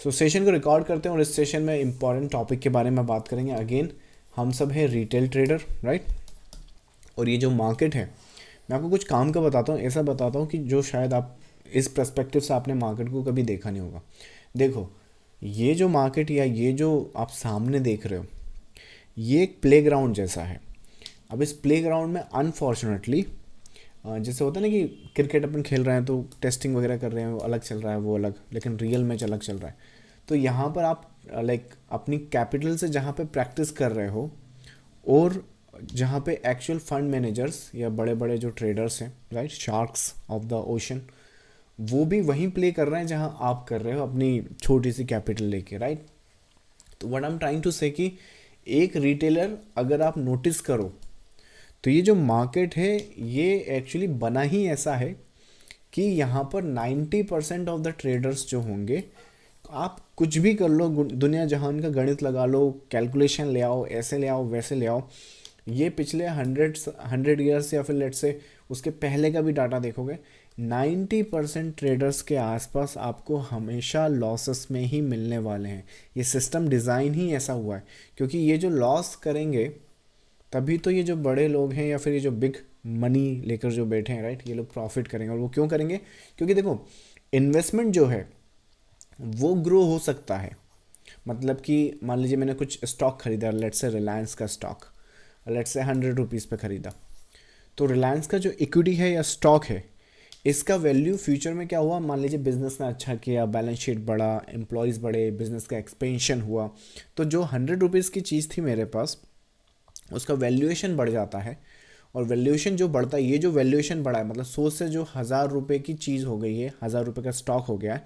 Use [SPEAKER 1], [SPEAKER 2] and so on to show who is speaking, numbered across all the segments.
[SPEAKER 1] सो session को record करते हैं और इस सेशन में इंपॉर्टेंट टॉपिक के बारे में बात करेंगे। अगेन हम सब हैं रिटेल ट्रेडर, राइट। और ये जो मार्केट है, मैं आपको कुछ काम का बताता हूँ, ऐसा बताता हूँ कि जो शायद आप इस पर्सपेक्टिव से आपने मार्केट को कभी देखा नहीं होगा। देखो, ये जो मार्केट या ये जो आप सामने देख रहे हो, ये एक प्लेग्राउंड जैसा है। अब इस प्लेग्राउंड में अनफॉर्चुनेटली जैसे होता है ना कि क्रिकेट अपन खेल रहे हैं तो टेस्टिंग वगैरह कर रहे हैं, वो अलग चल रहा है, वो अलग, लेकिन रियल मैच अलग चल रहा है। तो यहाँ पर आप लाइक अपनी कैपिटल से जहाँ पे प्रैक्टिस कर रहे हो और जहाँ पे एक्चुअल फंड मैनेजर्स या बड़े बड़े जो ट्रेडर्स हैं, right, sharks of the ocean, वो भी वहीं प्ले कर रहे हैं जहाँ आप कर रहे हो अपनी छोटी सी कैपिटल लेके, राइट। तो what I am trying to say कि एक रिटेलर अगर आप नोटिस करो तो ये जो मार्केट है ये एक्चुअली बना ही ऐसा है कि यहाँ पर 90% ऑफ द ट्रेडर्स जो होंगे, आप कुछ भी कर लो, दुनिया जहान का गणित लगा लो, कैलकुलेशन ले आओ, ऐसे ले आओ, वैसे ले आओ, ये पिछले 100 ईयर्स या फिर लेट से उसके पहले का भी डाटा देखोगे, 90% ट्रेडर्स के आसपास आपको हमेशा लॉसेस में ही मिलने वाले हैं। ये सिस्टम डिज़ाइन ही ऐसा हुआ है, क्योंकि ये जो लॉस करेंगे तभी तो ये जो बड़े लोग हैं या फिर ये जो बिग मनी लेकर जो बैठे हैं, राइट, ये लोग प्रॉफिट करेंगे। और वो क्यों करेंगे? क्योंकि देखो, इन्वेस्टमेंट जो है वो ग्रो हो सकता है। मतलब कि मान लीजिए मैंने कुछ स्टॉक खरीदा, लेट्स से रिलायंस का स्टॉक, लेट्स से 100 रुपीज़ पे खरीदा, तो रिलायंस का जो इक्विटी है या स्टॉक है, इसका वैल्यू फ्यूचर में क्या हुआ, मान लीजिए बिजनेस ने अच्छा किया, बैलेंस शीट बढ़ा, एम्प्लॉयज़ बढ़े, बिजनेस का एक्सपेंशन हुआ, तो जो 100 रुपीज़ की चीज़ थी मेरे पास, उसका वैल्यूएशन बढ़ जाता है। और वैल्यूएशन जो बढ़ता है, ये जो वैल्यूएशन बढ़ा है, मतलब 100 से जो 1000 रुपये की चीज़ हो गई है, 1000 रुपये का स्टॉक हो गया है,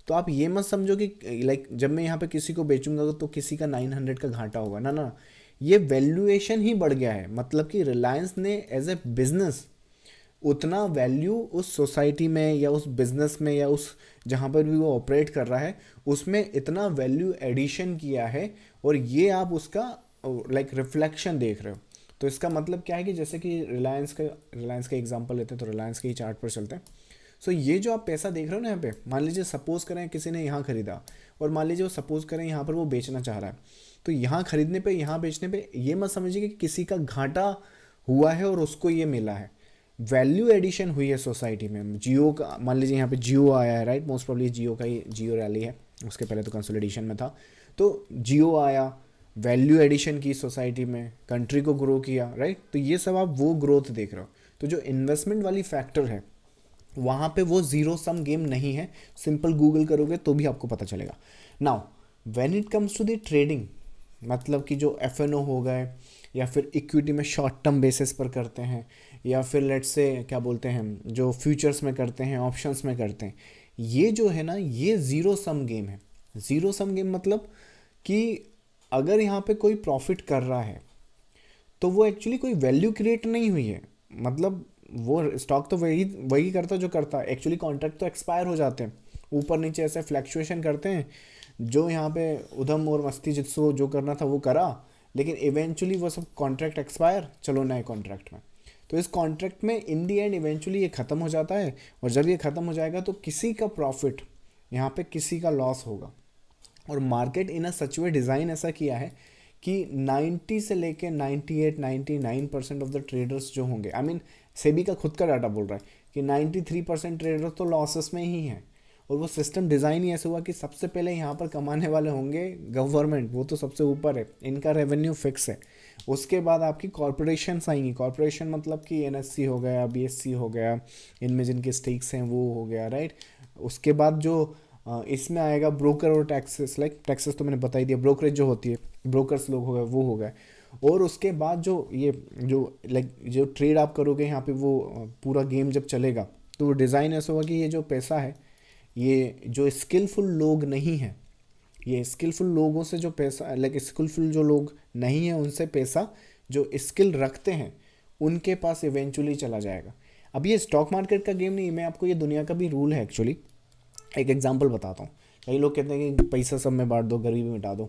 [SPEAKER 1] तो आप ये मत समझो कि लाइक जब मैं यहाँ पे किसी को बेचूंगा तो किसी का 900 का घाटा होगा, ना ना, ये वैल्यूएशन ही बढ़ गया है। मतलब कि रिलायंस ने एज ए बिजनेस उतना वैल्यू उस सोसाइटी में या उस बिजनेस में या उस जहाँ पर भी वो ऑपरेट कर रहा है उसमें इतना वैल्यू एडिशन किया है, और ये आप उसका लाइक रिफ्लेक्शन देख रहे हो। तो इसका मतलब क्या है कि जैसे कि रिलायंस का एग्जांपल लेते हैं, तो रिलायंस के ही चार्ट पर चलते हैं। सो ये जो आप पैसा देख रहे हो ना यहाँ पे, मान लीजिए सपोज करें किसी ने यहाँ खरीदा, और मान लीजिए वो सपोज करें यहाँ पर वो बेचना चाह रहा है, तो यहाँ खरीदने पे यहाँ बेचने पे ये मत समझिए कि किसी का घाटा हुआ है और उसको ये मिला है, वैल्यू एडिशन हुई है सोसाइटी में। जियो का मान लीजिए यहाँ पे जियो आया है, राइट, मोस्ट प्रॉब्ली जियो का ही जियो रैली है, उसके पहले तो कंसोलिडेशन में था। तो जियो आया, वैल्यू एडिशन की सोसाइटी में, कंट्री को ग्रो किया, राइट। तो ये सब आप वो ग्रोथ देख रहे हो। तो जो इन्वेस्टमेंट वाली फैक्टर है वहाँ पे वो ज़ीरो सम गेम नहीं है, सिंपल गूगल करोगे तो भी आपको पता चलेगा। Now when it comes to the trading, मतलब कि जो एफ हो गए, या फिर इक्विटी में शॉर्ट टर्म बेसिस पर करते हैं, या फिर लेट्स से क्या बोलते हैं जो फ्यूचर्स में करते हैं, ऑप्शंस में करते हैं, ये जो है ना, ये ज़ीरो सम गेम है। ज़ीरो सम गेम मतलब कि अगर यहाँ पे कोई प्रॉफिट कर रहा है तो वो एक्चुअली कोई वैल्यू क्रिएट नहीं हुई है। मतलब वो स्टॉक तो वही वही करता जो करता है, एक्चुअली कॉन्ट्रैक्ट तो एक्सपायर हो जाते हैं, ऊपर नीचे ऐसे फ्लैक्चुएशन करते हैं। जो यहाँ पे उधम और मस्ती जिसको जो करना था वो करा, लेकिन इवेंचुअली वो सब कॉन्ट्रैक्ट एक्सपायर, चलो नए कॉन्ट्रैक्ट में। तो इस कॉन्ट्रैक्ट में इन दी एंड इवेंचुअली ये ख़त्म हो जाता है, और जब ये ख़त्म हो जाएगा तो किसी का प्रॉफिट, यहाँ पे किसी का लॉस होगा। और market in a such way design ऐसा किया है कि 90 से लेके 98 99% ऑफ द ट्रेडर्स जो होंगे, आई मीन सेबी का खुद का डाटा बोल रहा है कि 93% ट्रेडर्स तो लॉसेस में ही हैं। और वो सिस्टम डिज़ाइन ही ऐसा हुआ कि सबसे पहले यहाँ पर कमाने वाले होंगे गवर्नमेंट, वो तो सबसे ऊपर है, इनका रेवेन्यू फिक्स है। उसके बाद आपकी कॉरपोरेशन आएंगी, कॉरपोरेशन मतलब कि एनएससी हो गया, बीएससी हो गया, इनमें जिनके स्टेक्स हैं वो हो गया, राइट। उसके बाद जो इसमें आएगा ब्रोकर और टैक्सेस, लाइक टैक्सेस तो मैंने बता ही दिया, ब्रोकरेज जो होती है, ब्रोकर्स लोग हो गए, वो हो गए। और उसके बाद जो ये जो लाइक जो ट्रेड आप करोगे यहाँ पे, वो पूरा गेम जब चलेगा तो वो डिज़ाइन ऐसा होगा कि ये जो पैसा है, ये जो स्किलफुल लोग नहीं हैं, ये स्किलफुल लोगों से जो पैसा, लाइक स्किलफुल जो लोग नहीं हैं उनसे पैसा जो स्किल रखते हैं उनके पास इवेंचुअली चला जाएगा। अब ये स्टॉक मार्केट का गेम नहीं, मैं आपको ये दुनिया का भी रूल है एक्चुअली। एक एग्जांपल बताता हूँ। कई लोग कहते हैं कि पैसा सब में बांट दो, गरीबी मिटा दो।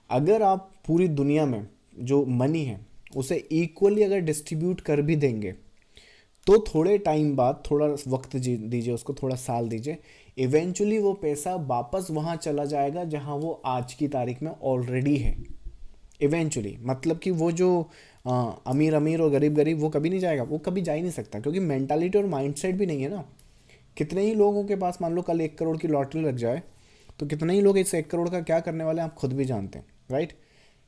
[SPEAKER 1] अगर आप पूरी दुनिया में जो मनी है उसे इक्वली अगर डिस्ट्रीब्यूट कर भी देंगे, तो थोड़े टाइम बाद, थोड़ा वक्त दीजिए उसको, थोड़ा साल दीजिए, इवेंचुअली वो पैसा वापस वहाँ चला जाएगा जहाँ वो आज की तारीख में ऑलरेडी है। इवेंचुअली मतलब कि वो जो अमीर अमीर और गरीब गरीब वो कभी नहीं जाएगा, वो कभी जा ही नहीं सकता, क्योंकि मेंटालिटी और माइंडसेट भी नहीं है ना। कितने ही लोगों के पास, मान लो कल 1 करोड़ की लॉटरी लग जाए तो कितने ही लोग इस 1 करोड़ का क्या करने वाले हैं आप खुद भी जानते हैं, राइट।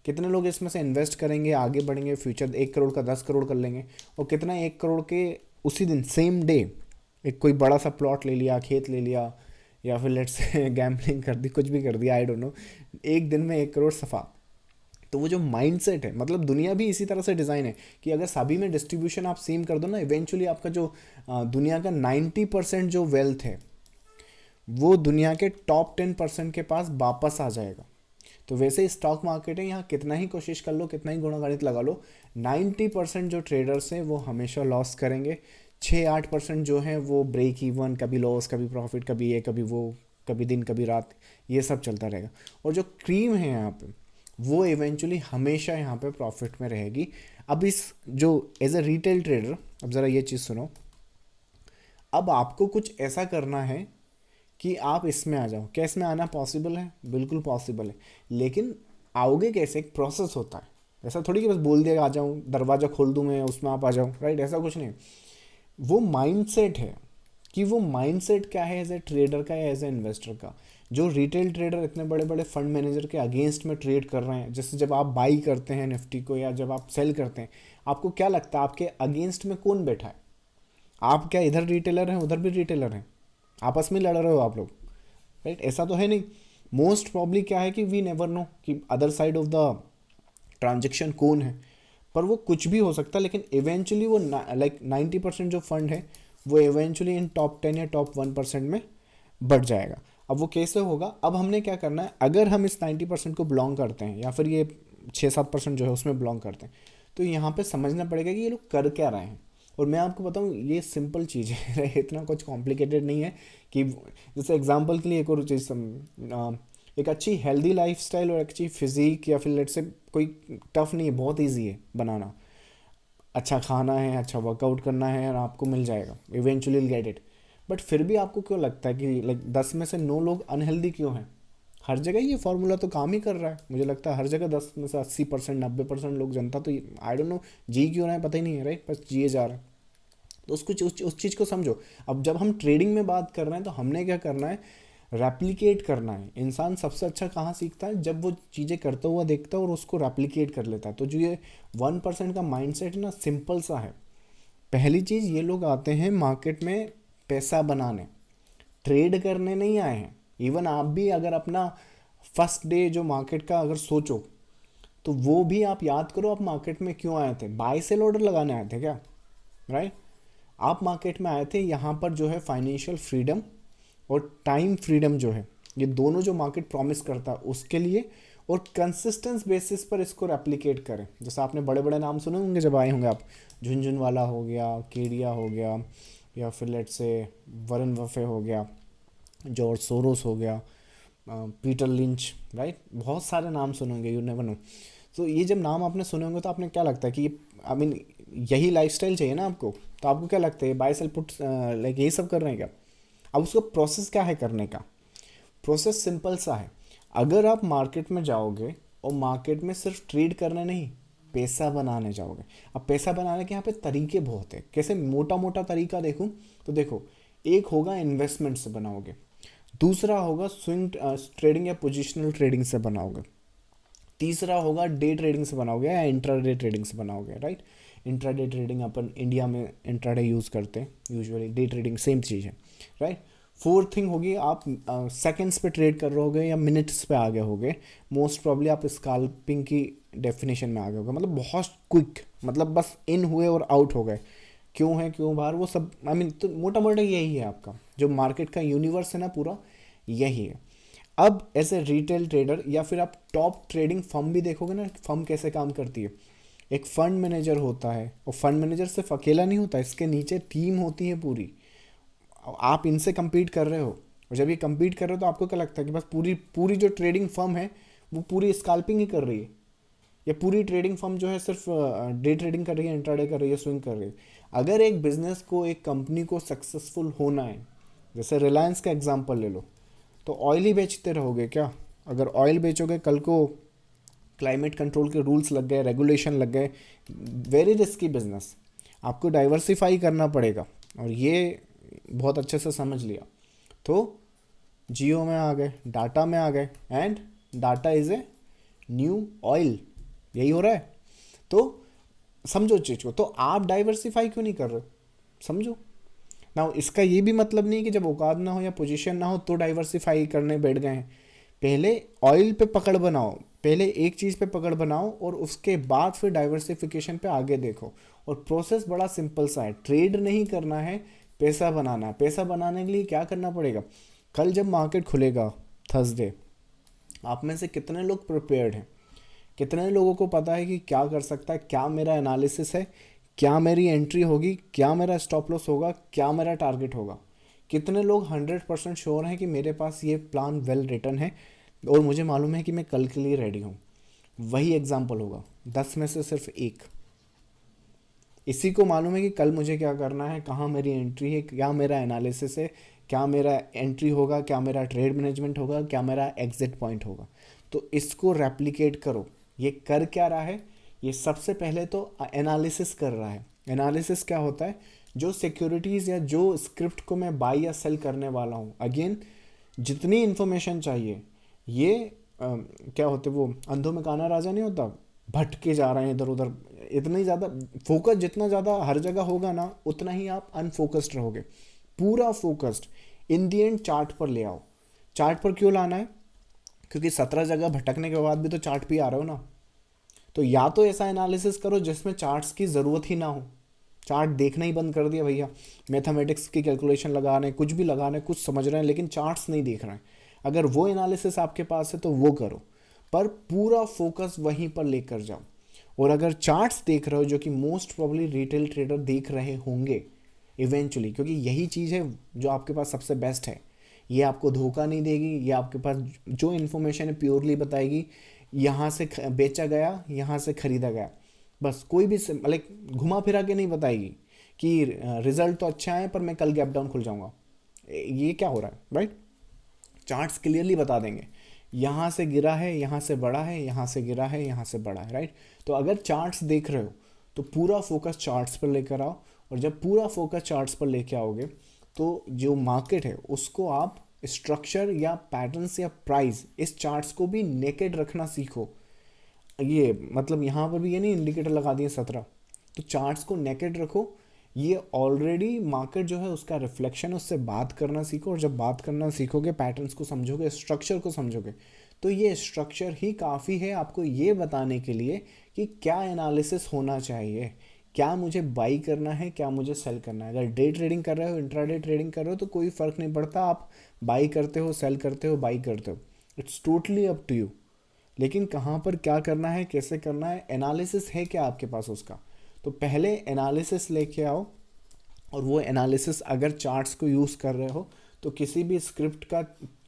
[SPEAKER 1] कितने लोग इसमें से इन्वेस्ट करेंगे, आगे बढ़ेंगे, फ्यूचर 1 करोड़ का 10 करोड़ कर लेंगे, और कितना 1 करोड़ के उसी दिन सेम डे एक कोई बड़ा सा प्लॉट ले लिया, खेत ले लिया, या फिर लेट्स से गैम्बलिंग कर दी, कुछ भी कर दिया, आई डोंट नो, एक दिन में 1 करोड़ सफ़ा। तो वो जो माइंडसेट है, मतलब दुनिया भी इसी तरह से डिज़ाइन है कि अगर सभी में डिस्ट्रीब्यूशन आप सेम कर दो ना, इवेंचुअली आपका जो दुनिया का 90% जो वेल्थ है वो दुनिया के टॉप 10% के पास वापस आ जाएगा। तो वैसे ही स्टॉक मार्केट है, यहाँ कितना ही कोशिश कर लो, कितना ही गुणागणित लगा लो, 90% जो ट्रेडर्स हैं वो हमेशा लॉस करेंगे। 6-8% जो हैं वो ब्रेक इवन, कभी लॉस कभी प्रॉफिट, कभी ये कभी वो, कभी दिन कभी रात, ये सब चलता रहेगा। और जो क्रीम है यहाँ पे वो इवेंचुअली हमेशा यहाँ पे प्रॉफिट में रहेगी। अब इस जो एज ए रिटेल ट्रेडर, अब ज़रा ये चीज़ सुनो, अब आपको कुछ ऐसा करना है कि आप इसमें आ जाओ। क्या इसमें आना पॉसिबल है? बिल्कुल पॉसिबल है, लेकिन आओगे कैसे? एक प्रोसेस होता है। ऐसा थोड़ी कि बस बोल दिया आ जाऊँ, दरवाज़ा खोल दूँ मैं, उसमें आप आ जाओ, राइट, ऐसा कुछ नहीं। वो माइंडसेट है कि वो माइंडसेट क्या है एज ए ट्रेडर का या एज ए इन्वेस्टर का। जो रिटेल ट्रेडर इतने बड़े बड़े फंड मैनेजर के अगेंस्ट में ट्रेड कर रहे हैं, जैसे जब आप बाई करते हैं निफ्टी को या जब आप सेल करते हैं, आपको क्या लगता है आपके अगेंस्ट में कौन बैठा है? आप क्या इधर रिटेलर हैं उधर भी रिटेलर हैं, आपस में लड़ रहे हो आप लोग, राइट? ऐसा तो है नहीं। मोस्ट प्रॉब्ली क्या है कि वी नेवर नो कि other side of the transaction कौन है, पर वो कुछ भी हो सकता है। लेकिन इवेंचुअली वो लाइक 90% जो फंड है वो इवेंचुअली इन टॉप 10 या टॉप 1% में बढ़ जाएगा। अब वो कैसे होगा? अब हमने क्या करना है, अगर हम इस 90% को बिलोंग करते हैं या फिर ये 6-7% जो है उसमें बिलोंग करते हैं, तो यहाँ पे समझना पड़ेगा कि ये लोग कर क्या रहे हैं। और मैं आपको बताऊँ, ये सिंपल चीज़ है इतना कुछ कॉम्प्लिकेटेड नहीं है। कि जैसे एग्जांपल के लिए एक और चीज़, एक अच्छी हेल्दी लाइफस्टाइल और अच्छी फिजिक या फिर लेट से कोई टफ नहीं है, बहुत ईजी है बनाना। अच्छा खाना है, अच्छा वर्कआउट करना है और आपको मिल जाएगा, इवेंचुअली गेट इट। बट फिर भी आपको क्यों लगता है कि लाइक 10 में से 9 लोग अनहेल्दी क्यों हैं? हर जगह ये फॉर्मूला तो काम ही कर रहा है। मुझे लगता है हर जगह 10 में से 80% 90% लोग, जनता तो आई डोंट नो जी क्यों रहा है, पता ही नहीं है, राइट, बस जिए जा रहा है। तो उस चीज़ को समझो। अब जब हम ट्रेडिंग में बात कर रहे हैं तो हमने क्या करना है, रेप्लिकेट करना है। इंसान सबसे अच्छा कहाँ सीखता है? जब वो चीज़ें करता हुआ देखता है और उसको रेप्लिकेट कर लेता है। तो जो ये 1% का माइंडसेट है ना, सिंपल सा है। पहली चीज़, ये लोग आते हैं मार्केट में पैसा बनाने, ट्रेड करने नहीं आए हैं। इवन आप भी अगर अपना फर्स्ट डे जो मार्केट का अगर सोचो, तो वो भी आप याद करो, आप मार्केट में क्यों आए थे? बाय सेल ऑर्डर लगाने आए थे क्या? राइट? आप मार्केट में आए थे यहाँ पर जो है फाइनेंशियल फ्रीडम और टाइम फ्रीडम जो है, ये दोनों जो मार्केट प्रॉमिस करता है उसके लिए, और कंसिस्टेंस बेसिस पर इसको रेप्लिकेट करें। जैसे आपने बड़े बड़े नाम सुने होंगे जब आए होंगे आप, झुनझुनवाला हो गया, केडिया हो गया, या फिर लेट से वॉरेन बफे हो गया, जॉर्ज सोरोस हो गया, पीटर लिंच, राइट, बहुत सारे नाम सुने होंगे, यू नेवर नो। तो ये जब नाम आपने सुने होंगे तो आपने क्या लगता है कि ये आई मीन यही लाइफस्टाइल चाहिए ना आपको? तो आपको क्या लगता है बाय सेल पुट लाइक यही सब कर रहे हैं क्या? अब उसका प्रोसेस क्या है करने का? प्रोसेस सिंपल सा है। अगर आप मार्केट में जाओगे और मार्केट में सिर्फ ट्रेड करने नहीं, पैसा बनाने जाओगे। अब पैसा बनाने के यहाँ पे तरीके बहुत है। कैसे? मोटा मोटा तरीका देखूँ तो देखो, एक होगा इन्वेस्टमेंट से बनाओगे, दूसरा होगा स्विंग ट्रेडिंग या पोजिशनल ट्रेडिंग से बनाओगे, तीसरा होगा डे ट्रेडिंग से बनाओगे या इंट्राडे ट्रेडिंग से बनाओगे, राइट। इंट्राडे ट्रेडिंग अपन इंडिया में इंट्राडे यूज़ करते हैं यूजुअली, डे ट्रेडिंग सेम चीज़ है, राइट। फोर्थ थिंग होगी, आप सेकंड्स पे ट्रेड कर रहे होगे या मिनट्स पे आ गए होगे। मोस्ट प्रॉब्ली आप स्काल्पिंग की डेफिनेशन में आ गए होगे, मतलब बहुत क्विक, मतलब बस इन हुए और आउट हो गए। क्यों है, क्यों बाहर, वो सब आई मीन तो मोटा मोटा यही है आपका जो मार्केट का यूनिवर्स है ना, पूरा यही है। अब एज ए रिटेल ट्रेडर या फिर आप टॉप ट्रेडिंग फर्म भी देखोगे ना, फर्म कैसे काम करती है। एक फंड मैनेजर होता है, और फंड मैनेजर सिर्फ अकेला नहीं होता, इसके नीचे टीम होती है पूरी। आप इनसे compete कर रहे हो, और जब ये compete कर रहे हो तो आपको क्या लगता है कि बस पूरी पूरी जो ट्रेडिंग फर्म है वो पूरी स्काल्पिंग ही कर रही है, या पूरी ट्रेडिंग फर्म जो है सिर्फ डे ट्रेडिंग कर रही है, इंट्राडे कर रही है, स्विंग कर रही है? अगर एक बिजनेस को, एक कंपनी को सक्सेसफुल होना है जैसे रिलायंस का एग्जांपल ले लो, तो ऑयल ही बेचते रहोगे क्या? अगर ऑयल बेचोगे, कल को क्लाइमेट कंट्रोल के रूल्स लग गए, रेगुलेशन लग गए, वेरी रिस्की बिजनेस। आपको डाइवर्सिफाई करना पड़ेगा, और ये बहुत अच्छे से समझ लिया। तो जियो में आ गए, डाटा में आ गए, and data is a new oil, यही हो रहा है। तो समझो चीज़ को, तो आप डाइवर्सिफाई क्यों नहीं कर रहे हो? समझो ना। इसका ये भी मतलब नहीं कि जब औकात ना हो या पोजीशन ना हो तो डाइवर्सिफाई करने बैठ गए हैं। पहले ऑयल पे पकड़ बनाओ, पहले एक चीज़ पे पकड़ बनाओ, और उसके बाद फिर डाइवर्सिफिकेशन पे आगे देखो। और प्रोसेस बड़ा सिंपल सा है, ट्रेड नहीं करना है, पैसा बनाना है। पैसा बनाने के लिए क्या करना पड़ेगा? कल जब मार्केट खुलेगा थर्सडे, आप में से कितने लोग प्रिपेयर्ड हैं? कितने लोगों को पता है कि क्या कर सकता है, क्या मेरा एनालिसिस है, क्या मेरी एंट्री होगी, क्या मेरा स्टॉप लॉस होगा, क्या मेरा टारगेट होगा? कितने लोग 100% श्योर हैं कि मेरे पास ये प्लान वेल रिटन है और मुझे मालूम है कि मैं कल के लिए रेडी हूँ? वही एग्जाम्पल होगा, 10 में से सिर्फ एक। इसी को मालूम है कि कल मुझे क्या करना है, कहाँ मेरी एंट्री है, क्या मेरा एनालिसिस है, क्या मेरा एंट्री होगा, क्या मेरा ट्रेड मैनेजमेंट होगा, क्या मेरा एग्जिट पॉइंट होगा। तो इसको रेप्लिकेट करो। ये कर क्या रहा है? ये सबसे पहले तो एनालिसिस कर रहा है। एनालिसिस क्या होता है? जो सिक्योरिटीज़ या जो स्क्रिप्ट को मैं बाई या सेल करने वाला हूँ, अगेन जितनी इन्फॉर्मेशन चाहिए, ये क्या होते, वो अंधों में काना राजा नहीं होता, भटके जा रहे हैं इधर उधर। इतना ही ज़्यादा फोकस, जितना ज़्यादा हर जगह होगा ना, उतना ही आप अनफोकस्ड रहोगे। पूरा focused in the and chart पर ले आओ। चार्ट पर क्यों लाना है? क्योंकि 17 जगह भटकने के बाद भी तो चार्ट पे आ रहे हो ना। तो या तो ऐसा एनालिसिस करो जिसमें चार्ट्स की ज़रूरत ही ना हो, चार्ट देखना ही बंद कर दिया भैया, मैथमेटिक्स की कैलकुलेशन लगा रहे हैं, कुछ भी लगा रहे हैं, कुछ समझ रहे हैं, लेकिन चार्ट्स नहीं देख रहे हैं। अगर वो एनालिसिस आपके पास है तो वो करो, पर पूरा फोकस वहीं पर लेकर जाओ। और अगर चार्ट्स देख रहे हो, जो कि मोस्ट प्रोबेबली रिटेल ट्रेडर देख रहे होंगे इवेंचुअली, क्योंकि यही चीज़ है जो आपके पास सबसे बेस्ट है। ये आपको धोखा नहीं देगी, ये आपके पास जो इन्फॉर्मेशन है प्योरली बताएगी, यहाँ से बेचा गया, यहाँ से खरीदा गया, बस। कोई भी लाइक घुमा फिरा के नहीं बताएगी कि रिजल्ट तो अच्छा है पर मैं कल गैप डाउन खुल जाऊंगा। ये क्या हो रहा है, राइट? चार्ट्स क्लियरली बता देंगे, यहाँ से गिरा है, यहाँ से बढ़ा है, यहाँ से गिरा है, यहाँ से बढ़ा है, राइट? तो अगर चार्ट्स देख रहे हो तो पूरा फोकस चार्ट्स पर लेकर आओ। और जब पूरा फोकस चार्ट्स पर लेके आओगे तो जो मार्केट है उसको आप स्ट्रक्चर या पैटर्न्स या प्राइस, इस चार्ट्स को भी नेकेड रखना सीखो। ये मतलब यहाँ पर भी ये नहीं इंडिकेटर लगा दिए 17, तो चार्ट्स को नेकेड रखो। ये ऑलरेडी मार्केट जो है उसका रिफ्लेक्शन, उससे बात करना सीखो। और जब बात करना सीखोगे, पैटर्न्स को समझोगे, स्ट्रक्चर को समझोगे, तो ये स्ट्रक्चर ही काफ़ी है आपको ये बताने के लिए कि क्या एनालिसिस होना चाहिए, क्या मुझे बाई करना है, क्या मुझे सेल करना है। अगर डे ट्रेडिंग कर रहे हो, इंट्राडे ट्रेडिंग कर रहे हो, तो कोई फ़र्क नहीं पड़ता आप बाई करते हो, सेल करते हो, बाई करते हो, it's totally up to you. लेकिन कहाँ पर क्या करना है, कैसे करना है, एनालिसिस है क्या आपके पास उसका? तो पहले एनालिसिस लेके आओ। और वो एनालिसिस अगर चार्ट्स को यूज़ कर रहे हो तो किसी भी स्क्रिप्ट का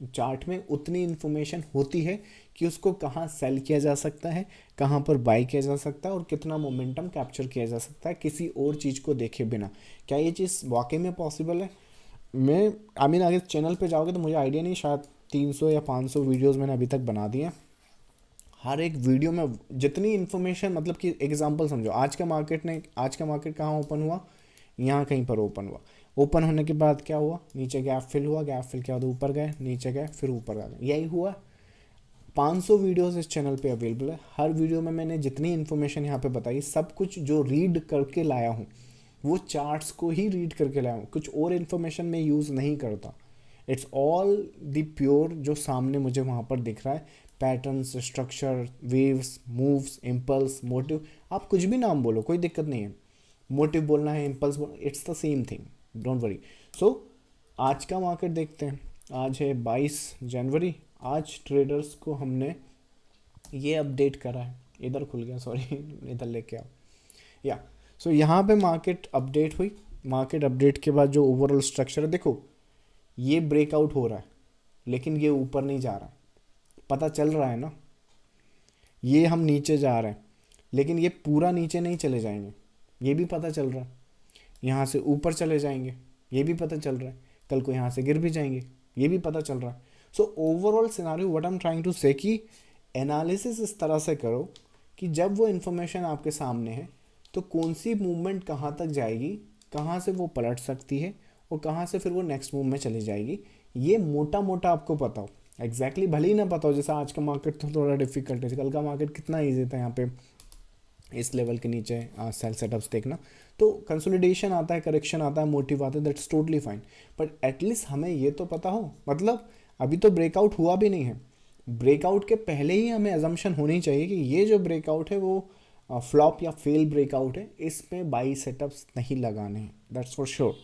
[SPEAKER 1] चार्ट में उतनी इन्फॉर्मेशन होती है कि उसको कहाँ सेल किया जा सकता है, कहाँ पर बाई किया जा सकता है, और कितना मोमेंटम कैप्चर किया जा सकता है किसी और चीज़ को देखे बिना। क्या ये चीज़ वाकई में पॉसिबल है? मैं अगर चैनल पे जाओगे तो मुझे आइडिया नहीं, शायद 300 या 500 वीडियोज़ मैंने अभी तक बना दिए हैं। हर एक वीडियो में जितनी इन्फॉर्मेशन, मतलब कि एग्जांपल समझो, आज का मार्केट कहाँ ओपन हुआ? यहाँ कहीं पर ओपन हुआ। ओपन होने के बाद क्या हुआ? नीचे गैप फिल हुआ, गैप फिल के बाद ऊपर गए, नीचे गए, फिर ऊपर आ गए, यही हुआ। 500 वीडियोस इस चैनल पे अवेलेबल है। हर वीडियो में मैंने जितनी इन्फॉर्मेशन यहाँ पे बताई, सब कुछ जो रीड करके लाया हूँ, वो चार्ट्स को ही रीड करके लाया हूँ, कुछ और इन्फॉर्मेशन मैं यूज़ नहीं करता। इट्स ऑल द प्योर जो सामने मुझे वहाँ पर दिख रहा है, patterns, structure, waves, moves, impulse, motive, आप कुछ भी नाम बोलो, कोई दिक्कत नहीं है। मोटिव बोलना है, इम्पल्स बोलना, it's the same thing, don't worry. So आज का मार्केट देखते हैं। आज है 22 जनवरी। आज ट्रेडर्स को हमने ये अपडेट करा है, इधर खुल गया, सॉरी इधर लेके आओ या। सो यहाँ पे मार्केट अपडेट हुई। मार्केट अपडेट के बाद जो ओवरऑल स्ट्रक्चर है, देखो ये ब्रेकआउट हो रहा है लेकिन ये ऊपर नहीं जा रहा है, पता चल रहा है ना? ये हम नीचे जा रहे हैं लेकिन ये पूरा नीचे नहीं चले जाएंगे, ये भी पता चल रहा है। यहाँ से ऊपर चले जाएंगे, ये भी पता चल रहा है। कल को यहाँ से गिर भी जाएंगे, ये भी पता चल रहा है। So overall scenario what I am trying to say कि एनालिसिस इस तरह से करो कि जब वो इन्फॉर्मेशन आपके सामने है तो कौन सी मूवमेंट कहाँ तक जाएगी, कहाँ से वो पलट सकती है और कहाँ से फिर वो नेक्स्ट मूव में चली जाएगी, ये मोटा मोटा आपको पता हो। एग्जैक्टली भले ही ना पता हो, जैसा आज का मार्केट तो थोड़ा डिफिकल्ट है, कल का मार्केट कितना ईजी था यहाँ पे इस लेवल के नीचे सेल सेटअप्स देखना। तो कंसोलिडेशन आता है, करेक्शन आता है, मोटिव आता है, that's totally fine, but at least हमें ये तो पता हो। मतलब अभी तो ब्रेकआउट हुआ भी नहीं है, ब्रेकआउट के पहले ही हमें अजम्पशन होनी चाहिए कि ये जो ब्रेकआउट है वो फ्लॉप या फेल ब्रेकआउट है, इसमें बाई सेटअप्स नहीं लगाने हैं, दैट्स फॉर श्योर।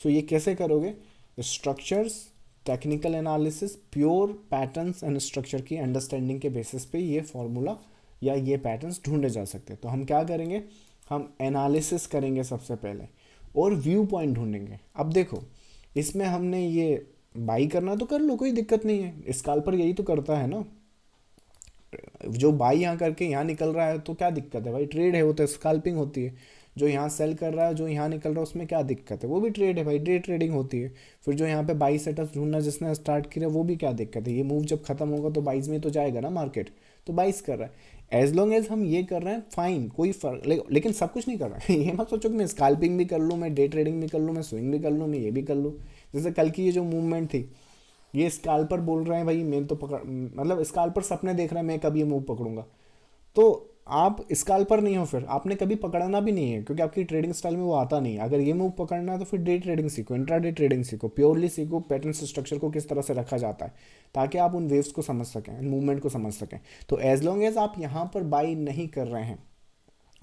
[SPEAKER 1] सो ये कैसे करोगे? Structures, technical analysis, pure patterns and structure की अंडरस्टैंडिंग के बेसिस पे ये फॉर्मूला या ये पैटर्न्स ढूंढे जा सकते हैं। तो हम क्या करेंगे, हम एनालिसिस करेंगे सबसे पहले और व्यू पॉइंट ढूंढेंगे। अब देखो इसमें हमने ये बाई करना तो कर लो, कोई दिक्कत नहीं है, स्कैल्पर यही तो करता है ना, जो बाई यहाँ करके यहाँ निकल रहा है तो क्या दिक्कत है भाई, ट्रेड है, वो तो स्कैल्पिंग होती है। जो यहाँ सेल कर रहा है, जो यहाँ निकल रहा है, उसमें क्या दिक्कत है, वो भी ट्रेड है भाई, डे ट्रेडिंग होती है। फिर जो यहाँ पे बाई सेटअप ढूंढना जिसने स्टार्ट किया वो भी क्या दिक्कत है, ये मूव जब खत्म होगा तो बाईस में तो जाएगा ना मार्केट, तो बाईस कर रहा है। एज लॉन्ग एज हम ये कर रहे हैं फाइन, कोई फर्क, लेकिन सब कुछ नहीं कर रहा है। ये मत सोचो कि मैं स्कैल्पिंग भी कर लूँ, मैं डे ट्रेडिंग भी कर लूँ, मैं स्विंग भी कर लूँ, मैं ये भी कर लूँ। जैसे कल की ये जो मूवमेंट थी, ये स्कैल्पर बोल रहे हैं भाई मैं तो पकड़, मतलब स्कैल्पर सपने देख रहे हैं मैं कभी ये मूव पकड़ूंगा, तो आप स्कैल्पर नहीं हो, फिर आपने कभी पकड़ना भी नहीं है क्योंकि आपकी ट्रेडिंग स्टाइल में वो आता नहीं है। अगर ये मूव पकड़ना है तो फिर डे ट्रेडिंग सीखो, इंट्राडे ट्रेडिंग सीखो, प्योरली सीखो पैटर्न स्ट्रक्चर को किस तरह से रखा जाता है, ताकि आप उन वेव्स को समझ सकें, मूवमेंट को समझ सकें। तो एज लॉन्ग एज आप यहाँ पर बाई नहीं कर रहे हैं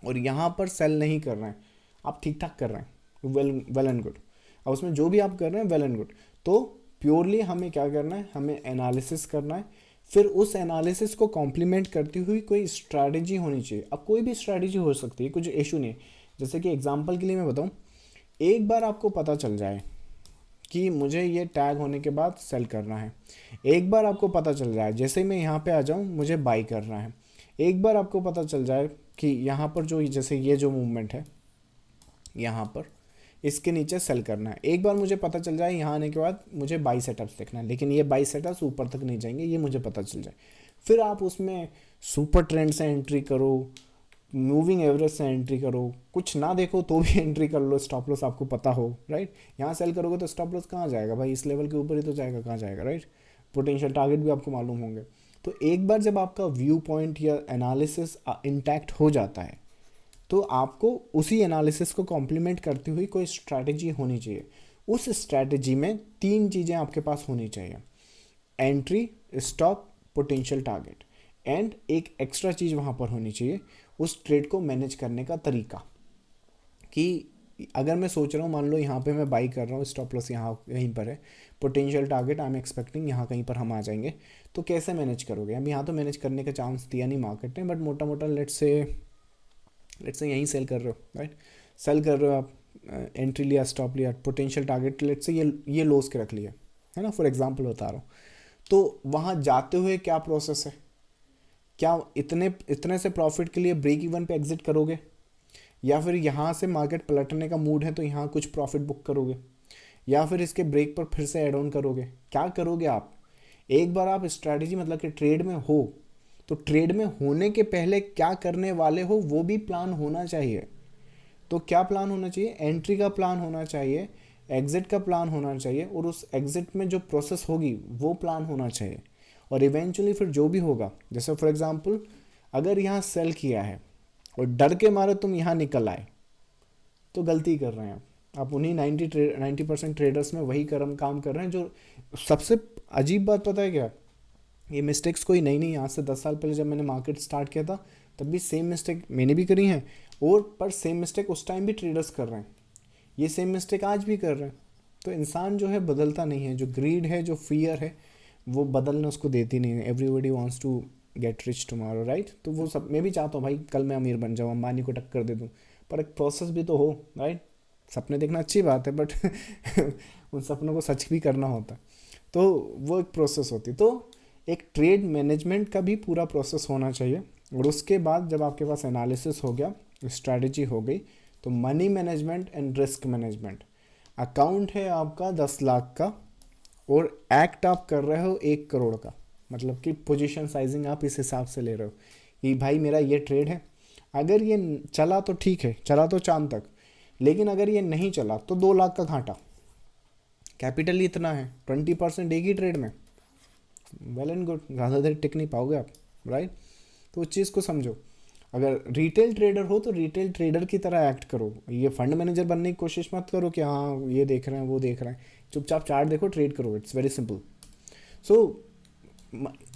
[SPEAKER 1] और यहाँ पर सेल नहीं कर रहे हैं, आप ठीक ठाक कर रहे हैं, वेल एंड गुड। अब उसमें जो भी आप कर रहे हैं वेल एंड गुड। तो प्योरली हमें क्या करना है, हमें एनालिसिस करना है, फिर उस एनालिसिस को कॉम्प्लीमेंट करती हुई कोई स्ट्रैटेजी होनी चाहिए। अब कोई भी स्ट्रैटेजी हो सकती है, कुछ इशू नहीं है। जैसे कि एग्जांपल के लिए मैं बताऊं, एक बार आपको पता चल जाए कि मुझे ये टैग होने के बाद सेल करना है, एक बार आपको पता चल जाए जैसे मैं यहाँ पे आ जाऊँ मुझे बाई करना है, एक बार आपको पता चल जाए कि यहाँ पर जो जैसे ये जो मूवमेंट है यहाँ पर इसके नीचे सेल करना है, एक बार मुझे पता चल जाए यहाँ आने के बाद मुझे बाई सेटअप्स देखना है, लेकिन ये बाई सेटअप्स ऊपर तक नहीं जाएंगे, ये मुझे पता चल जाए, फिर आप उसमें सुपर ट्रेंड से एंट्री करो, मूविंग एवरेज से एंट्री करो, कुछ ना देखो तो भी एंट्री कर लो, स्टॉप लॉस आपको पता हो, राइट। यहाँ सेल करोगे तो स्टॉप लॉस कहाँ जाएगा भाई, इस लेवल के ऊपर ही तो जाएगा, कहाँ जाएगा, राइट। पोटेंशियल टारगेट भी आपको मालूम होंगे। तो एक बार जब आपका व्यू पॉइंट या एनालिसिस इंटैक्ट हो जाता है तो आपको उसी एनालिसिस को कॉम्प्लीमेंट करती हुई कोई स्ट्रैटेजी होनी चाहिए। उस स्ट्रैटेजी में तीन चीज़ें आपके पास होनी चाहिए, entry, stop, potential target, and एक एक्स्ट्रा चीज़ वहाँ पर होनी चाहिए, उस ट्रेड को मैनेज करने का तरीका। कि अगर मैं सोच रहा हूँ, मान लो यहाँ पे मैं बाई कर रहा हूँ, स्टॉप लॉस यहाँ यहीं पर है, potential target I am expecting यहाँ कहीं पर हम आ जाएंगे, तो कैसे मैनेज करोगे। अब यहाँ तो मैनेज करने का चांस दिया नहीं मार्केट ने, बट मोटा मोटा लेट्स से यहीं सेल कर रहे हो, राइट, सेल कर रहे हो आप, एंट्री लिया, स्टॉप लिया, पोटेंशियल टारगेट लेट्स से ये लॉस के रख लिया है ना, फॉर एग्जांपल बता रहा हूँ। तो वहाँ जाते हुए क्या प्रोसेस है, क्या इतने से प्रॉफिट के लिए ब्रेक इवन पे एग्जिट करोगे, या फिर यहाँ से मार्केट पलटने का मूड है तो यहाँ कुछ प्रॉफिट बुक करोगे, या फिर इसके ब्रेक पर फिर से ऐड ऑन करोगे, क्या करोगे आप। एक बार आप स्ट्रैटेजी मतलब कि ट्रेड में हो तो ट्रेड में होने के पहले क्या करने वाले हो वो भी प्लान होना चाहिए। तो क्या प्लान होना चाहिए, एंट्री का प्लान होना चाहिए, एग्जिट का प्लान होना चाहिए, और उस एग्जिट में जो प्रोसेस होगी वो प्लान होना चाहिए। और इवेंचुअली फिर जो भी होगा, जैसे फॉर एग्जांपल अगर यहाँ सेल किया है और डर के मारे तुम यहाँ निकल आए तो गलती कर रहे हैं आप उन्हीं 90% ट्रेडर्स में वही काम कर रहे हैं। जो सबसे अजीब बात पता है क्या, ये मिस्टेक्स कोई नहीं, आज से 10 साल पहले जब मैंने मार्केट स्टार्ट किया था तब भी सेम मिस्टेक मैंने भी करी है, और पर सेम मिस्टेक उस टाइम भी ट्रेडर्स कर रहे हैं, ये सेम मिस्टेक आज भी कर रहे हैं। तो इंसान जो है बदलता नहीं है, जो ग्रीड है, जो फियर है, वो बदलने उसको देती नहीं है। Everybody wants to get rich tomorrow, right. तो वो सब मैं भी चाहता हूँ भाई कल मैं अमीर बन जाऊँ, अंबानी को टक्कर दे दूँ, पर एक प्रोसेस भी तो हो, राइट। सपने देखना अच्छी बात है, बट उन सपनों को सच भी करना होता है, तो वो एक प्रोसेस होती है। तो एक ट्रेड मैनेजमेंट का भी पूरा प्रोसेस होना चाहिए। और उसके बाद जब आपके पास एनालिसिस हो गया, स्ट्रैटेजी हो गई, तो money management and risk management. Account है आपका 10 लाख का, और एक्ट आप कर रहे हो 1 करोड़ का, मतलब कि पोजीशन साइजिंग आप इस हिसाब से ले रहे हो कि भाई मेरा ये ट्रेड है, अगर ये चला तो ठीक है, चला तो चांद तक, लेकिन अगर ये नहीं चला तो 2 लाख का घाटा, कैपिटल ही इतना है, 20% एक ही ट्रेड में, वेल एंड गुड, ज़्यादा देर टिक नहीं पाओगे आप, राइट। तो उस चीज़ को समझो। अगर रिटेल ट्रेडर हो तो रिटेल ट्रेडर की तरह एक्ट करो, ये फंड मैनेजर बनने की कोशिश मत करो कि हाँ ये देख रहे हैं वो देख रहे हैं, चुपचाप चार्ट देखो, ट्रेड करो, it's very simple. So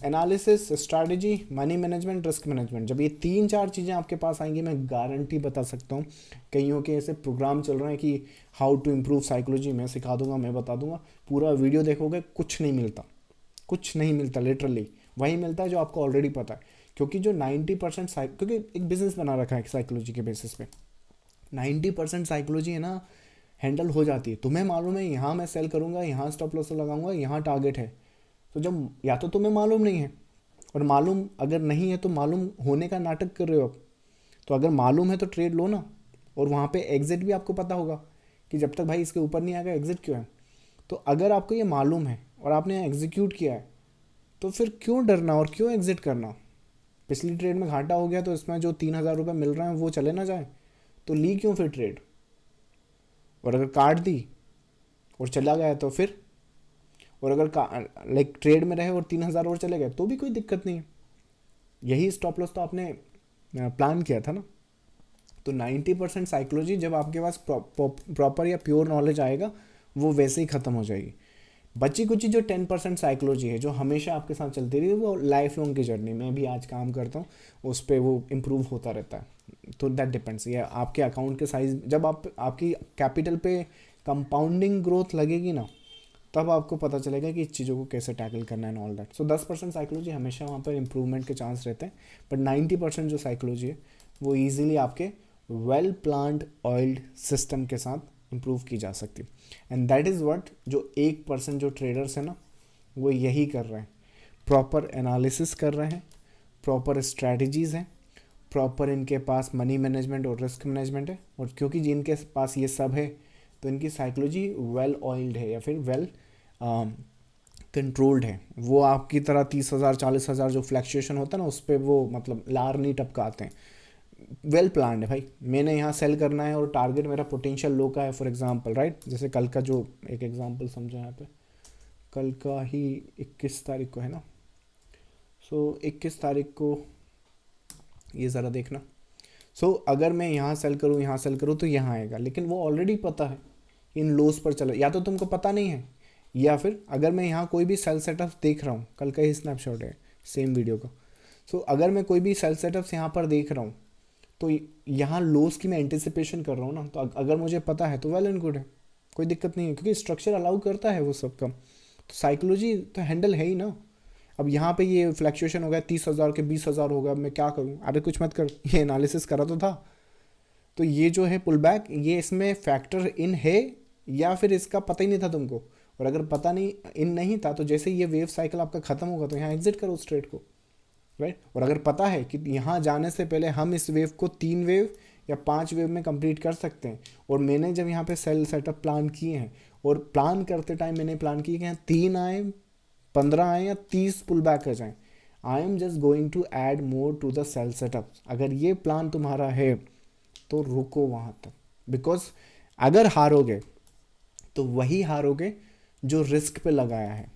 [SPEAKER 1] analysis, strategy, money management, risk management, जब ये 3-4 चीज़ें आपके पास आएंगी, मैं गारंटी बता सकता हूँ, कईयों के ऐसे प्रोग्राम चल रहे हैं कि हाउ टू इम्प्रूव साइकोलॉजी, मैं सिखा दूंगा, मैं बता दूंगा, पूरा वीडियो देखोगे, कुछ नहीं मिलता, कुछ नहीं मिलता, लिटरली वही मिलता है जो आपको ऑलरेडी पता है। क्योंकि जो 90% क्योंकि एक बिजनेस बना रखा है साइकोलॉजी के बेसिस पे, 90% साइकोलॉजी है ना हैंडल हो जाती है। तुम्हें मालूम है यहाँ मैं सेल करूँगा, यहाँ स्टॉप लॉस लगाऊंगा, यहाँ टारगेट है, तो जब या तो तुम्हें मालूम नहीं है, और मालूम अगर नहीं है तो मालूम होने का नाटक कर रहे हो आप, तो अगर मालूम है तो ट्रेड लो ना, और वहाँ पे एग्जिट भी आपको पता होगा कि जब तक भाई इसके ऊपर नहीं आएगा एग्जिट क्यों है। तो अगर आपको ये मालूम है और आपने एग्जीक्यूट किया है, तो फिर क्यों डरना और क्यों एग्जिट करना। पिछली ट्रेड में घाटा हो गया तो इसमें जो 3,000 रुपये मिल रहे हैं वो चले ना जाए, तो ली क्यों फिर ट्रेड। और अगर काट दी और चला गया तो फिर, और अगर लाइक ट्रेड में रहे और 3,000 और चले गए तो भी कोई दिक्कत नहीं है, यही स्टॉप लॉस तो आपने प्लान किया था ना। तो 90% साइकोलॉजी जब आपके पास प्रॉपर या प्योर नॉलेज आएगा वो वैसे ही ख़त्म हो जाएगी। बची कुछ जो 10% साइकोलॉजी है जो हमेशा आपके साथ चलती रही, वो लाइफ लॉन्ग की जर्नी में भी आज काम करता हूँ, उस पर वो इम्प्रूव होता रहता है। तो दैट डिपेंड्स, ये आपके अकाउंट के साइज, जब आपकी कैपिटल पे कंपाउंडिंग ग्रोथ लगेगी ना, तब आपको पता चलेगा कि इस चीज़ों को कैसे टैकल करना है and all that. So 10% psychology हमेशा वहाँ पर इंप्रूवमेंट के चांस रहते हैं, बट 90% जो साइकोलॉजी है वो ईजिली आपके वेल प्लान्ड ऑयल्ड सिस्टम के साथ इम्प्रूव की जा सकती है। एंड दैट इज़ व्हाट जो 1% जो ट्रेडर्स हैं ना वो यही कर रहे हैं, प्रॉपर एनालिसिस कर रहे हैं, प्रॉपर स्ट्रैटेजीज़ हैं, प्रॉपर इनके पास मनी मैनेजमेंट और रिस्क मैनेजमेंट है, और क्योंकि जिनके पास ये सब है तो इनकी साइकोलॉजी वेल ऑयल्ड है या फिर वेल कंट्रोल्ड है। वो आपकी तरह 30,000 40,000 जो फ्लैक्चुएशन होता है ना उस पर वो मतलब लार नहीं टपकाते हैं, वेल प्लान्ड है भाई। मैंने यहाँ सेल करना है और टारगेट मेरा पोटेंशियल लो का है फॉर एग्जांपल, राइट। जैसे कल का जो एक एग्जांपल समझो यहाँ पे, कल का ही 21 तारीख को है ना, सो 21 तारीख को ये ज़रा देखना। सो अगर मैं यहाँ सेल करूँ तो यहाँ आएगा, लेकिन वो ऑलरेडी पता है इन लोस पर चला, या तो तुमको पता नहीं है, या फिर अगर मैं यहाँ कोई भी सेल सेटअप देख रहा हूँ, कल का ही स्नैपशॉट है सेम वीडियो का। सो अगर मैं कोई भी सेल सेटअप्स यहाँ पर देख रहा हूँ तो यहाँ लोस की मैं एंटिसिपेशन कर रहा हूँ ना, तो अगर मुझे पता है तो वेल एंड गुड है, कोई दिक्कत नहीं है, क्योंकि स्ट्रक्चर अलाउ करता है वो सब का। तो साइकोलॉजी तो हैंडल है ही ना। अब यहाँ पे ये फ्लैक्चुएशन हो गया 30,000 के 20,000 हो गया, मैं क्या करूँ, अरे कुछ मत कर, ये एनालिसिस करा तो था। तो ये जो है पुल बैक, ये इसमें फैक्टर इन है या फिर इसका पता ही नहीं था तुमको, और अगर पता नहीं इन नहीं था तो जैसे ये वेव साइकिल आपका ख़त्म होगा तो यहाँ एग्जिट करो उस ट्रेड को, राइट। और अगर पता है कि यहाँ जाने से पहले हम इस वेव को 3 वेव या 5 वेव में कंप्लीट कर सकते हैं, और मैंने जब यहाँ पे सेल सेटअप प्लान किए हैं, और प्लान करते टाइम मैंने प्लान किया कि यहाँ 3 आए, 15 आए या 30 पुल बैक आ जाएँ, I am just going to add more to the sell setup. अगर ये प्लान तुम्हारा है तो रुको वहाँ तक, बिकॉज अगर हारोगे तो वही हारोगे जो रिस्क पे लगाया है।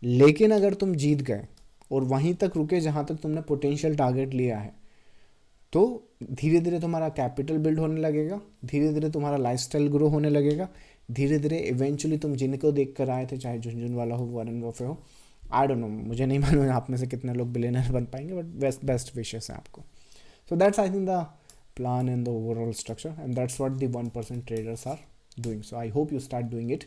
[SPEAKER 1] लेकिन अगर तुम जीत गए और वहीं तक रुके जहाँ तक तुमने पोटेंशियल टारगेट लिया है, तो धीरे धीरे तुम्हारा कैपिटल बिल्ड होने लगेगा, धीरे धीरे तुम्हारा लाइफस्टाइल ग्रो होने लगेगा, धीरे धीरे इवेंचुअली तुम जिनको देख कर आए थे, चाहे झुनझुन वाला हो, वॉरेन बफे हो, आई डोंट नो, मुझे नहीं मालूम आप में से कितने लोग बिलियनर बन पाएंगे, बट बेस्ट विशेस हैं आपको। So that's I think the plan and the overall structure, and that's what the 1% traders are doing. So I hope you start doing it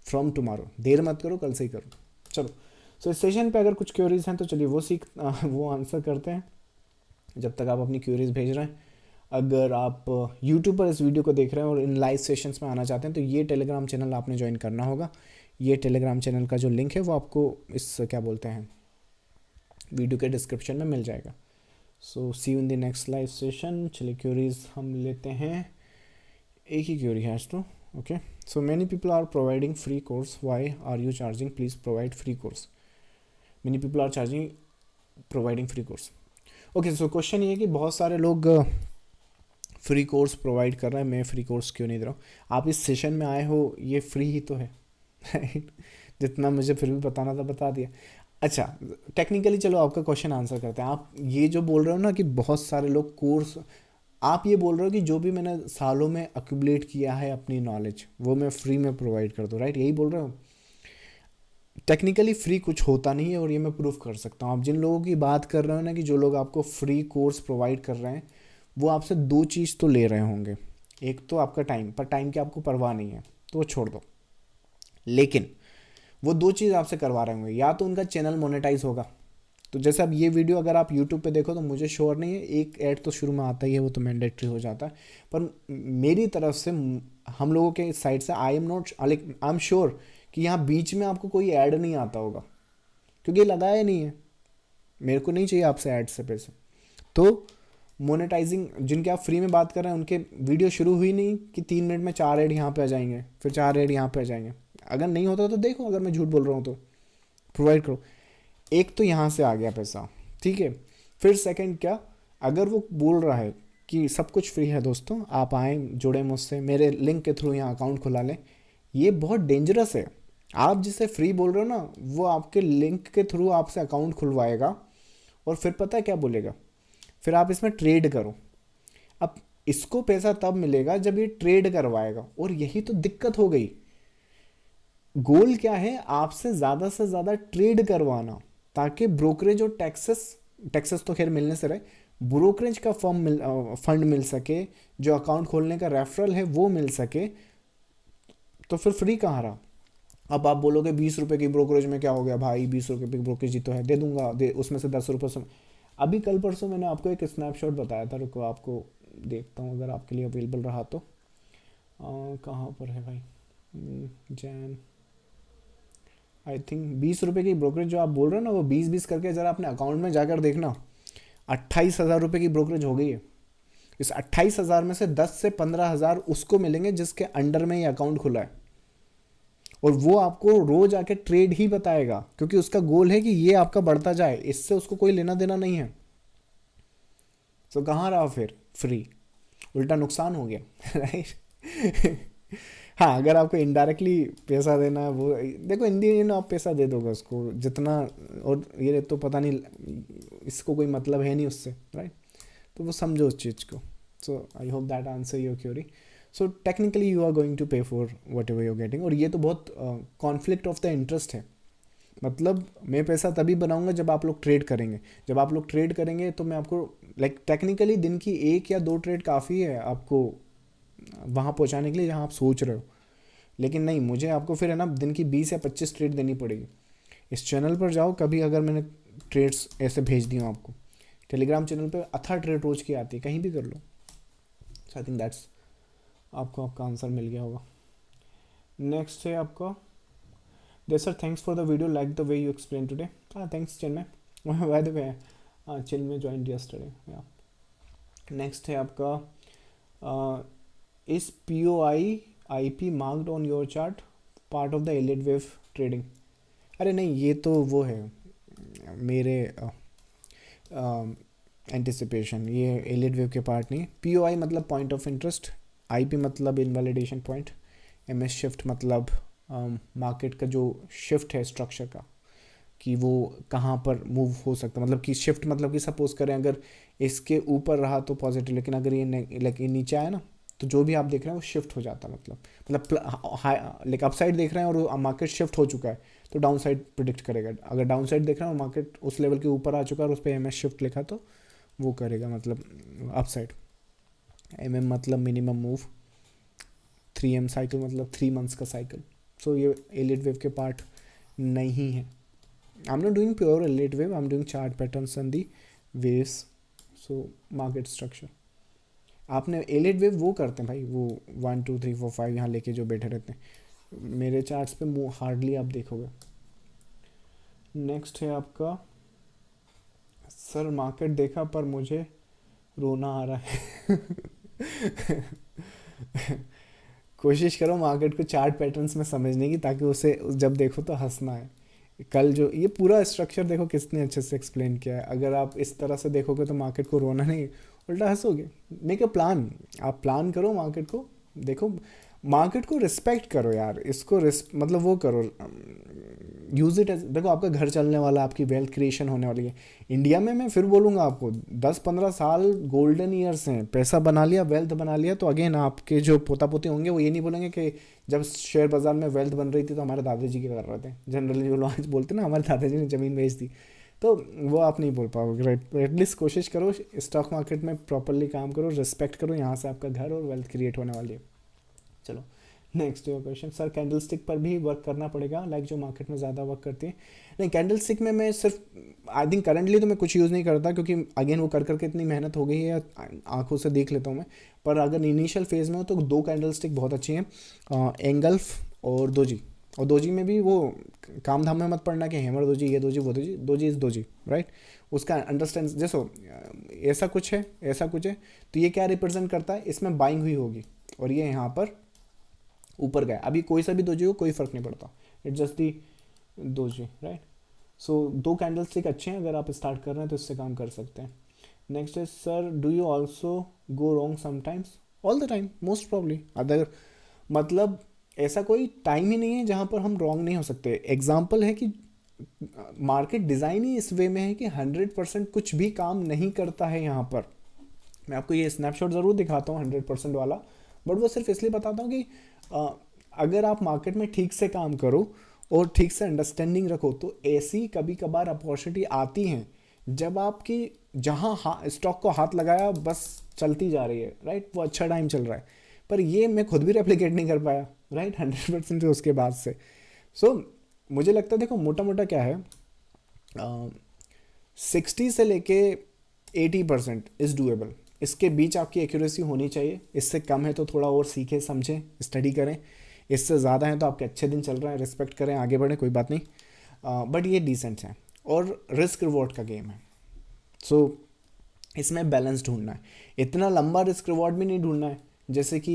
[SPEAKER 1] from tomorrow. देर मत करो, कल से ही करो। चलो, सो इस सेशन पे अगर कुछ क्वेरीज हैं तो चलिए वो आंसर करते हैं जब तक आप अपनी क्वेरीज भेज रहे हैं। अगर आप यूट्यूब पर इस वीडियो को देख रहे हैं और इन लाइव सेशंस में आना चाहते हैं तो ये टेलीग्राम चैनल आपने ज्वाइन करना होगा। ये टेलीग्राम चैनल का जो लिंक है वो आपको इस क्या बोलते हैं वीडियो के डिस्क्रिप्शन में मिल जाएगा। So see you in the next live session. चलिए क्यूरीज हम लेते हैं, एक ही क्यूरी है आज तो, okay, so many people are providing free course, why are you charging, please provide free course. Many people are charging providing free course. Okay, so question ये है कि बहुत सारे लोग फ्री कोर्स प्रोवाइड कर रहे हैं, मैं फ्री कोर्स क्यों नहीं दे रहा हूँ। आप इस सेशन में आए हो, ये फ्री ही तो है राइट। जितना मुझे फिर भी बताना था बता दिया। अच्छा, टेक्निकली चलो आपका क्वेश्चन आंसर करते हैं। आप ये जो बोल रहे हो ना कि बहुत सारे लोग कोर्स, आप ये बोल रहे हो कि जो भी मैंने सालों में अक्यूमुलेट किया है अपनी नॉलेज, वो मैं फ्री में प्रोवाइड कर दूँ, राइट, यही बोल रहे हो। टेक्निकली फ्री कुछ होता नहीं है, और ये मैं प्रूफ कर सकता हूँ। आप जिन लोगों की बात कर रहे हो ना कि जो लोग आपको फ्री कोर्स प्रोवाइड कर रहे हैं, वो आपसे दो चीज़ तो ले रहे होंगे। एक तो आपका टाइम, पर टाइम की आपको परवाह नहीं है तो वो छोड़ दो। लेकिन वो दो चीज़ आपसे करवा रहे होंगे, या तो उनका चैनल मोनेटाइज होगा। तो जैसे अब ये वीडियो अगर आप यूट्यूब पे देखो तो मुझे श्योर नहीं है, एक ऐड तो शुरू में आता ही है, वो तो मैंडेटरी हो जाता है। पर मेरी तरफ से, हम लोगों के साइड से, आई एम श्योर कि यहाँ बीच में आपको कोई ऐड नहीं आता होगा, क्योंकि ये लगाया नहीं है। मेरे को नहीं चाहिए आपसे ऐड से पैसे। तो मोनेटाइजिंग, जिनके आप फ्री में बात कर रहे हैं, उनके वीडियो शुरू हुई नहीं कि 3 मिनट में 4 ऐड यहाँ पे आ जाएंगे, फिर 4 ऐड यहाँ पे आ जाएंगे। अगर नहीं होता तो देखो, अगर मैं झूठ बोल रहा हूँ तो प्रोवाइड करो। एक तो यहाँ से आ गया पैसा, ठीक है। फिर सेकंड क्या, अगर वो बोल रहा है कि सब कुछ फ्री है दोस्तों, आप आएँ जुड़े मुझसे, मेरे लिंक के थ्रू यहाँ अकाउंट खुला लें, ये बहुत डेंजरस है। आप जिसे फ्री बोल रहे हो ना, वो आपके लिंक के थ्रू आपसे अकाउंट खुलवाएगा, और फिर पता है क्या बोलेगा, फिर आप इसमें ट्रेड करो। अब इसको पैसा तब मिलेगा जब ये ट्रेड करवाएगा, और यही तो दिक्कत हो गई। गोल क्या है, आपसे से ज़्यादा ट्रेड करवाना, ताकि ब्रोकरेज और टैक्सेस, टैक्सेस तो खैर मिलने से रहे, ब्रोकरेज का फंड मिल सके, जो अकाउंट खोलने का रेफरल है वो मिल सके। तो फिर फ्री कहाँ रहा। अब आप बोलोगे 20 रुपये की ब्रोकरेज में क्या हो गया भाई, 20 रुपये की ब्रोकरेज ही तो है, दे दूंगा, दे उसमें से 10 रुपये से। अभी कल परसों मैंने आपको एक स्नैपशॉट बताया था, रुको आपको देखता हूँ अगर आपके लिए अवेलेबल रहा तो। कहाँ पर है भाई, जैन, आई थिंक 20 रुपये की ब्रोकरेज जो आप बोल रहे हो ना, वो 20-20 करके ज़रा अपने अकाउंट में जाकर देखना, 28,000 रुपये की ब्रोकरेज हो गई है। इस 28,000 में से 10 से 15,000 उसको मिलेंगे जिसके अंडर में ये अकाउंट खुला है, और वो आपको रोज आके ट्रेड ही बताएगा, क्योंकि उसका गोल है कि ये आपका बढ़ता जाए, इससे उसको कोई लेना देना नहीं है। तो कहाँ रहा फिर फ्री, उल्टा नुकसान हो गया राइट। हाँ, अगर आपको इनडायरेक्टली पैसा देना है, वो देखो इंडियन, आप पैसा दे दोगे उसको जितना, और ये तो पता नहीं, इसको कोई मतलब है नहीं उससे, राइट। तो वो समझो उस चीज़ को। So I hope that answer your query. So technically you are going to pay for whatever you're getting, और ये तो बहुत कॉन्फ्लिक्ट ऑफ द इंटरेस्ट है। मतलब मैं पैसा तभी बनाऊंगा जब आप लोग ट्रेड करेंगे। जब आप लोग ट्रेड करेंगे तो मैं आपको, टेक्निकली दिन की 1 या 2 ट्रेड काफ़ी है आपको वहाँ पहुँचाने के लिए जहाँ आप सोच रहे हो। लेकिन नहीं, मुझे आपको फिर है ना दिन की 20 या 25 ट्रेड देनी पड़ेगी। इस चैनल पर जाओ, कभी अगर मैंने ट्रेड्स ऐसे भेज दी हूँ आपको, टेलीग्राम चैनल पे अथा ट्रेड रोज की आती है, कहीं भी कर लो। सो आई थिंक दैट्स, आपको आपका आंसर मिल गया होगा। नेक्स्ट है आपका, they sir thanks for the video, like the way you explain today. हाँ thanks Chinmay, by the way Chinmay join yesterday. Yeah next है आपका, is POI IP marked on your chart part of the Elliott wave trading. अरे नहीं, ये तो वो है मेरे एंटिसिपेशन, ये एलिट वेव के पार्ट नहीं। POI मतलब पॉइंट ऑफ इंटरेस्ट, IP मतलब इनवैलिडेशन पॉइंट, MS शिफ्ट मतलब मार्केट का जो शिफ्ट है स्ट्रक्चर का, कि वो कहाँ पर मूव हो सकता है। मतलब कि शिफ्ट मतलब कि सपोज करें अगर इसके ऊपर रहा तो पॉजिटिव, लेकिन अगर ये नीचे आया ना, तो जो भी आप देख रहे हैं वो शिफ्ट हो जाता है। मतलब अपसाइड देख रहे हैं और मार्केट शिफ्ट हो चुका है तो डाउन साइड प्रिडिक्ट करेगा। अगर डाउन साइड देख रहे हैं और मार्केट उस लेवल के ऊपर आ चुका है और उस पर MS शिफ्ट लिखा तो वो करेगा मतलब अपसाइड। MM मतलब मिनिमम मूव, 3M साइकिल मतलब 3 मंथ्स का साइकिल। सो ये एलिट वेव के पार्ट नहीं है। I'm not doing pure elite wave, I'm doing chart patterns and the waves, so market structure। आपने एलिट वेव वो करते हैं भाई, वो 1 2 3 4 5 यहाँ लेके जो बैठे रहते हैं, मेरे चार्ट्स पे हार्डली आप देखोगे। नेक्स्ट है आपका, सर मार्केट देखा पर मुझे रोना आ रहा है। कोशिश करो मार्केट को चार्ट पैटर्न्स में समझने की, ताकि उसे जब देखो तो हंसना है। कल जो ये पूरा स्ट्रक्चर देखो कितने अच्छे से एक्सप्लेन किया है। अगर आप इस तरह से देखोगे तो मार्केट को रोना नहीं, उल्टा हंसोगे। मेक अ प्लान, आप प्लान करो मार्केट को, देखो मार्केट को रिस्पेक्ट करो यार, इसको मतलब वो करो, यूज़ इट एज, देखो आपका घर चलने वाला, आपकी वेल्थ क्रिएशन होने वाली है। इंडिया में मैं फिर बोलूँगा आपको 10-15 साल गोल्डन ईयर्स हैं, पैसा बना लिया, वेल्थ बना लिया, तो अगेन आपके जो पोता पोते होंगे वो ये नहीं बोलेंगे कि जब शेयर बाजार में वेल्थ बन रही थी तो हमारे दादाजी क्या कर रहे थे। जनरली जो लोग आज बोलते हैं ना हमारे दादाजी ने ज़मीन बेच दी, तो वो आप नहीं बोल पाओगे, राइट। एटलीस्ट कोशिश करो स्टॉक मार्केट में प्रॉपरली काम करो, रिस्पेक्ट करो, यहाँ से आपका घर और वेल्थ क्रिएट होने वाली है। चलो next your question, sir candle stick पर भी वर्क करना पड़ेगा, लाइक जो मार्केट में ज़्यादा वर्क करती है। नहीं, कैंडल स्टिक में मैं सिर्फ आई थिंक करंटली तो मैं कुछ यूज़ नहीं करता, क्योंकि अगेन वो कर करके इतनी मेहनत हो गई है, आंखों से देख लेता हूँ मैं। पर अगर इनिशियल फेज़ में हो तो 2 कैंडल स्टिक बहुत अच्छी हैं, एंगल्फ और दोजी। और दोजी में भी वो काम धाम में मत पड़ना कि हैमर दोजी, ये दोजी, वो doji, doji is doji, right. उसका अंडरस्टैंड जैसो ऐसा कुछ है, ऐसा कुछ है, तो ये क्या रिप्रेजेंट करता है, इसमें बाइंग हुई होगी और ये यहाँ पर ऊपर गया। अभी कोई सा भी दोजी हो कोई फ़र्क नहीं पड़ता, it just the doji, right. So 2 candle stick अच्छे हैं, अगर आप स्टार्ट कर रहे हैं तो इससे काम कर सकते हैं। Next is sir do you also go wrong sometimes, all the time most probably. अगर मतलब ऐसा कोई टाइम ही नहीं है जहाँ पर हम रॉन्ग नहीं हो सकते। एग्जाम्पल है कि मार्केट डिज़ाइन ही इस वे में है कि 100% कुछ भी काम नहीं करता है। यहाँ पर मैं आपको ये स्नैपशॉट ज़रूर दिखाता हूँ 100% वाला, बट वो सिर्फ इसलिए बताता हूँ कि अगर आप मार्केट में ठीक से काम करो और ठीक से अंडरस्टैंडिंग रखो तो ऐसी कभी कभार अपॉर्चुनिटी आती हैं जब आपकी जहाँ स्टॉक को हाथ लगाया बस चलती जा रही है, राइट। वो अच्छा टाइम चल रहा है, पर ये मैं खुद भी रेप्लिकेट नहीं कर पाया, राइट, 100% उसके बाद से। सो मुझे लगता है देखो मोटा मोटा क्या है, 60 से लेके 80% इज़ डूएबल। इसके बीच आपकी एक्यूरेसी होनी चाहिए, इससे कम है तो थोड़ा और सीखें, समझें, स्टडी करें। इससे ज़्यादा है तो आपके अच्छे दिन चल रहे हैं, रिस्पेक्ट करें, आगे बढ़ें, कोई बात नहीं। बट ये डिसेंट है और रिस्क रिवॉर्ड का गेम है। सो इसमें बैलेंस ढूंढना है, इतना लंबा रिस्क रिवॉर्ड भी नहीं ढूंढना है जैसे कि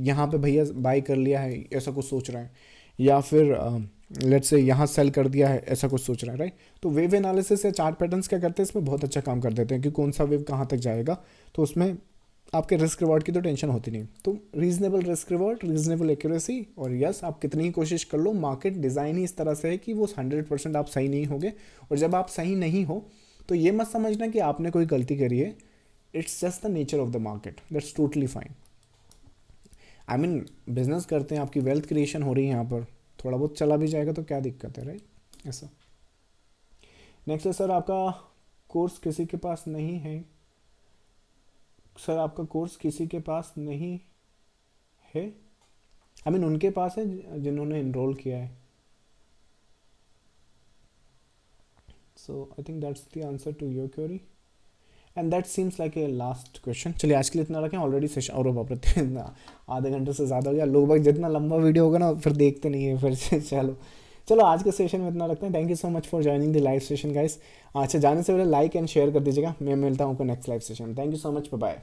[SPEAKER 1] यहाँ पे भैया बाय कर लिया है ऐसा कुछ सोच रहे हैं, या फिर लेट्स से यहाँ सेल कर दिया है ऐसा कुछ सोच रहे हैं, राइट। तो वेव एनालिसिस या चार्ट पैटर्न्स क्या करते हैं, इसमें बहुत अच्छा काम कर देते हैं कि कौन सा वेव कहाँ तक जाएगा, तो उसमें आपके रिस्क रिवॉर्ड की तो टेंशन होती नहीं। तो reasonable risk reward, reasonable accuracy, और यस आप कितनी ही कोशिश कर लो, मार्केट डिज़ाइन ही इस तरह से है कि वो 100% आप सही नहीं होगे। और जब आप सही नहीं हो तो ये मत समझना कि आपने कोई गलती करी है, it's just the nature of the market, that's totally fine. I mean business करते हैं, आपकी वेल्थ क्रिएशन हो रही है यहाँ पर, थोड़ा बहुत चला भी जाएगा तो क्या दिक्कत है, राइट। ऐसा। नेक्स्ट है सर आपका कोर्स किसी के पास नहीं है, सर आपका कोर्स किसी के पास नहीं है, आई मीन उनके पास है जिन्होंने इनरोल किया है। So I think that's the answer to your query and that seems like a last question. चलिए आज के लिए इतना रखें, ऑलरेडी सेशन और बाप रे आधे घंटे से ज़्यादा हो गया। लोग भाई जितना लंबा वीडियो होगा ना फिर देखते नहीं है फिर से। चलो आज के सेशन में इतना रखते हैं। Thank you so much for joining the live session guys. अच्छा जाने से पहले लाइक एंड शेयर कर दीजिएगा। मैं मिलता हूँ आपको नेक्स्ट लाइव सेशन में। Thank you so much, bye.